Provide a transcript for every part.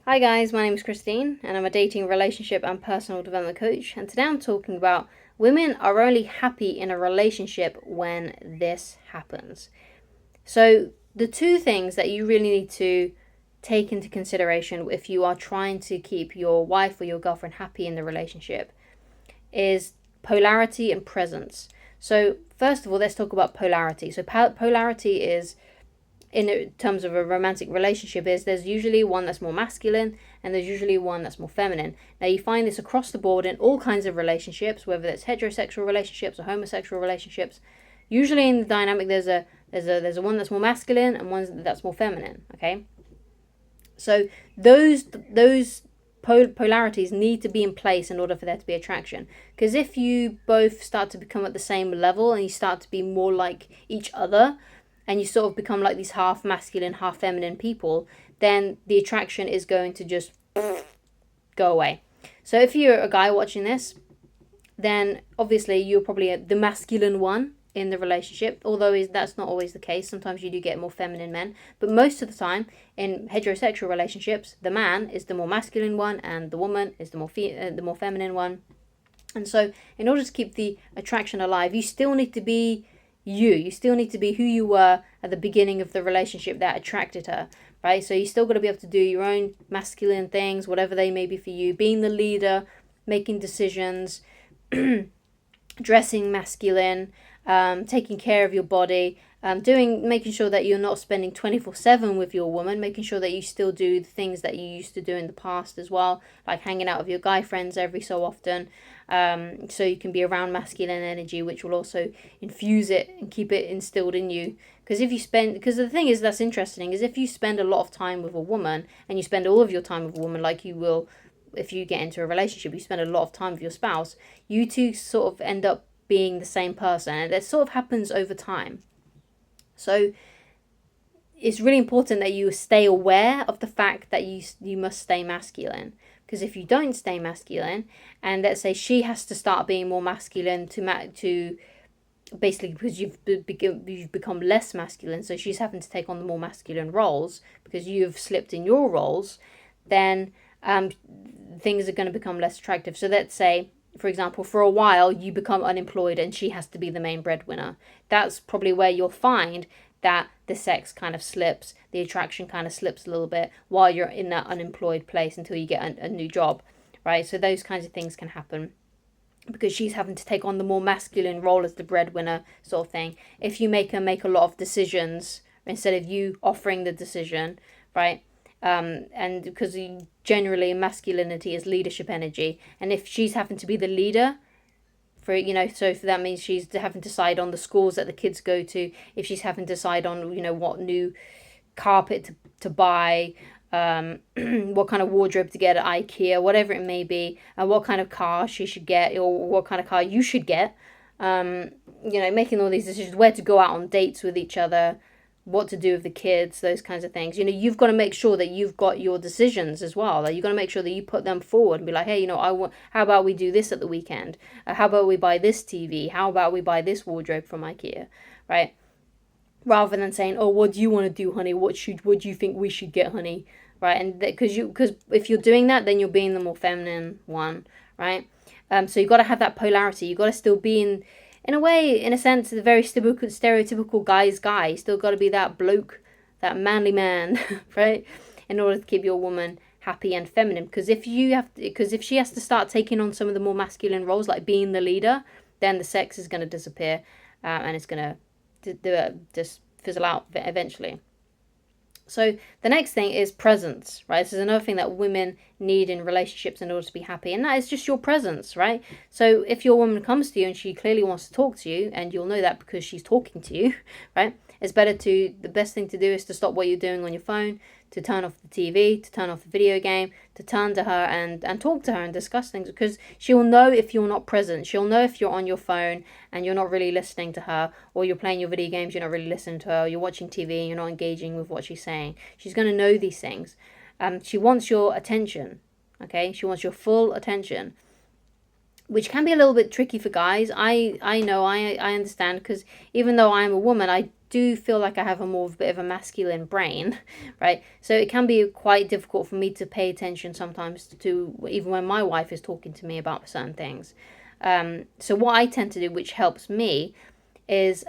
Hi guys, my name is Christine and I'm a dating, relationship and personal development coach, and today I'm talking about women are only happy in a relationship when this happens. So the two things that you really need to take into consideration if you are trying to keep your wife or your girlfriend happy in the relationship is polarity and presence. So first of all, let's talk about polarity. So polarity is, in terms of a romantic relationship, is there's usually one that's more masculine and there's usually one that's more feminine. Now you find this across the board in all kinds of relationships, whether it's heterosexual relationships or homosexual relationships. Usually in the dynamic there's a one that's more masculine and one that's more feminine. Okay, so those polarities need to be in place in order for there to be attraction. Because if you both start to become at the same level and you start to be more like each other, and you sort of become like these half masculine, half feminine people, then the attraction is going to just go away. So if you're a guy watching this, then obviously you're probably the masculine one in the relationship, although that's not always the case. Sometimes you do get more feminine men, but most of the time in heterosexual relationships, the man is the more masculine one and the woman is the more feminine one. And so in order to keep the attraction alive, you still need to be you still need to be who you were at the beginning of the relationship that attracted her, right? So you still got to be able to do your own masculine things, whatever they may be for you, being the leader, making decisions, dressing masculine, taking care of your body, making sure that you're not spending 24/7 with your woman, making sure that you still do the things that you used to do in the past as well, like hanging out with your guy friends every so often, so you can be around masculine energy, which will also infuse it and keep it instilled in you. Because the thing is that's interesting is if you spend a lot of time with a woman and you spend all of your time with a woman, like you will if you get into a relationship, you spend a lot of time with your spouse, you two sort of end up being the same person, and it sort of happens over time. So it's really important that you stay aware of the fact that you must stay masculine, because if you don't stay masculine, and let's say she has to start being more masculine to basically because you've become less masculine, so she's having to take on the more masculine roles because you've slipped in your roles, then things are going to become less attractive. So let's say, for example, for a while you become unemployed and she has to be the main breadwinner. That's probably where you'll find that the sex kind of slips, the attraction kind of slips a little bit while you're in that unemployed place until you get a new job, right? So those kinds of things can happen because she's having to take on the more masculine role as the breadwinner sort of thing. If you make her make a lot of decisions instead of you offering the decision, right? And because generally masculinity is leadership energy, and if she's having to be the leader so that means she's having to decide on the schools that the kids go to, if she's having to decide on what new carpet to buy, what kind of wardrobe to get at IKEA, whatever it may be, and what kind of car she should get or what kind of car you should get, making all these decisions, where to go out on dates with each other, what to do with the kids, those kinds of things. You've got to make sure that you've got your decisions as well. Like, you've got to make sure that you put them forward and be like, hey, how about we do this at the weekend? How about we buy this TV? How about we buy this wardrobe from IKEA, right? Rather than saying, oh, what do you want to do, honey? What do you think we should get, honey? Right? And because if you're doing that, then you're being the more feminine one, right? So you've got to have that polarity. You've got to still be in a way, in a sense, the very stereotypical guy's guy. Still got to be that bloke, that manly man, right? In order to keep your woman happy and feminine. Because if she has to start taking on some of the more masculine roles, like being the leader, then the sex is going to disappear, and it's going to just fizzle out eventually. So the next thing is presence, right? This is another thing that women need in relationships in order to be happy, and that is just your presence, right? So if your woman comes to you and she clearly wants to talk to you, and you'll know that because she's talking to you, right? The best thing to do is to stop what you're doing on your phone, to turn off the TV, to turn off the video game, to turn to her and talk to her and discuss things, because she'll know if you're not present. She'll know if you're on your phone and you're not really listening to her, or you're playing your video games, you're not really listening to her, or you're watching TV and you're not engaging with what she's saying. She's going to know these things. She wants your attention, okay? She wants your full attention, which can be a little bit tricky for guys. I know, I understand, because even though I'm a woman, I do feel like I have a bit of a masculine brain, right? So it can be quite difficult for me to pay attention sometimes to even when my wife is talking to me about certain things. So what I tend to do, which helps me, is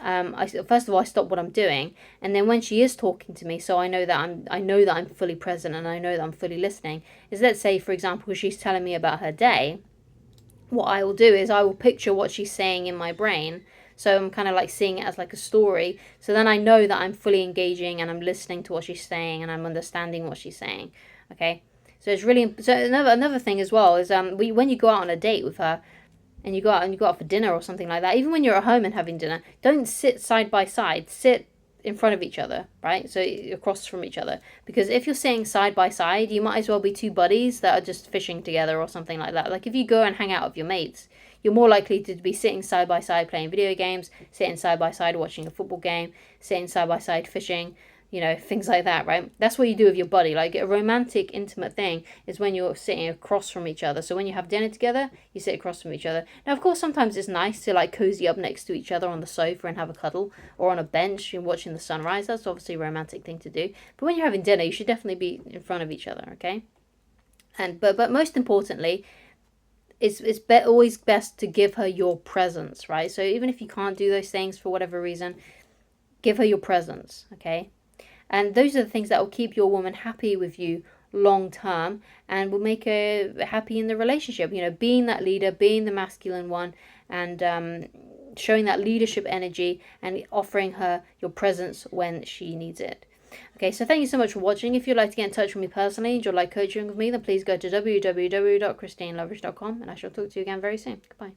first of all I stop what I'm doing, and then when she is talking to me, so I know that I'm fully present and I know that I'm fully listening. Is, let's say for example she's telling me about her day, what I will do is I will picture what she's saying in my brain. So I'm kind of like seeing it as like a story. So then I know that I'm fully engaging and I'm listening to what she's saying and I'm understanding what she's saying. Okay. So it's really so another thing as well is when you go out on a date with her, and you go out for dinner or something like that, even when you're at home and having dinner, don't sit side by side. Sit in front of each other, right? So across from each other. Because if you're sitting side by side, you might as well be two buddies that are just fishing together or something like that. Like if you go and hang out with your mates, you're more likely to be sitting side by side playing video games, sitting side by side watching a football game, sitting side by side fishing, things like that, right? That's what you do with your buddy. Like a romantic, intimate thing is when you're sitting across from each other. So when you have dinner together, you sit across from each other. Now, of course, sometimes it's nice to like cozy up next to each other on the sofa and have a cuddle, or on a bench and watching the sunrise. That's obviously a romantic thing to do. But when you're having dinner, you should definitely be in front of each other, okay? But most importantly, always best to give her your presence, right? So even if you can't do those things for whatever reason, give her your presence, okay? And those are the things that will keep your woman happy with you long term and will make her happy in the relationship. Being that leader, being the masculine one, and showing that leadership energy and offering her your presence when she needs it. Okay, so thank you so much for watching. If you'd like to get in touch with me personally and you'd like coaching with me, then please go to www.christinelovers.com and I shall talk to you again very soon. Goodbye.